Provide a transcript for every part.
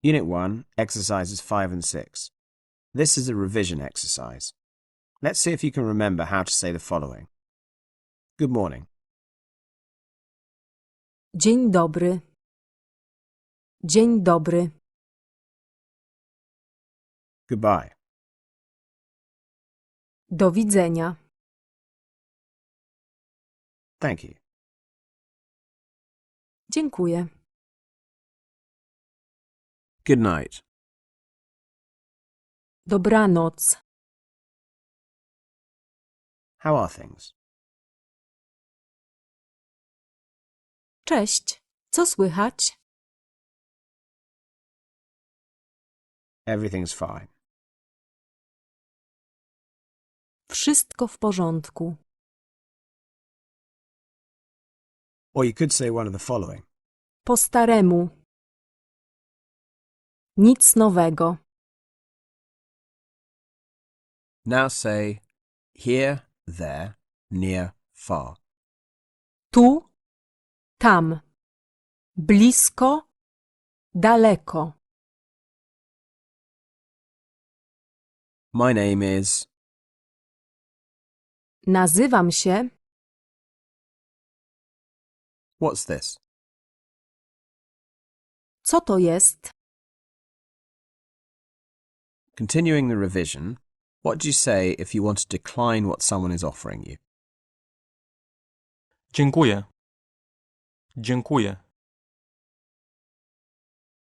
Unit 1, exercises 5 and 6. This is a revision exercise. Let's see if you can remember how to say the following. Good morning. Dzień dobry. Dzień dobry. Goodbye. Do widzenia. Thank you. Dziękuję. Good night. Dobranoc. How are things? Cześć. Co słychać? Everything's fine. Wszystko w porządku. Or you could say one of the following. Po staremu. Nic nowego. Now say here, there, near, far. Tu, tam. Blisko, daleko. My name is... Nazywam się... What's this? Co to jest? Continuing the revision, what do you say if you want to decline what someone is offering you? Dziękuję. Dziękuję.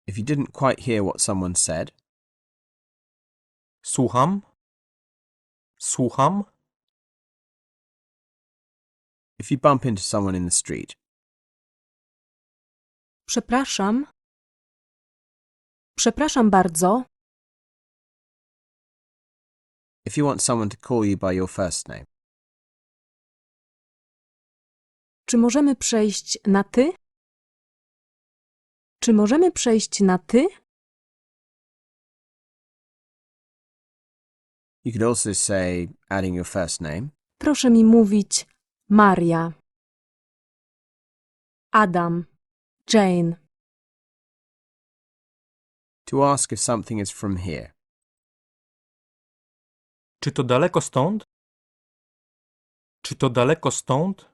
If you didn't quite hear what someone said, Słucham. Słucham. if you bump into someone in the street, Przepraszam. Przepraszam bardzo. if you want someone to call you by your first name, Czy możemy przejść na ty? Czy możemy przejść na ty? you could also say, adding your first name, Proszę mi mówić Maria, Adam, Jane. to ask if something is from here. Czy to daleko stąd? Czy to daleko stąd?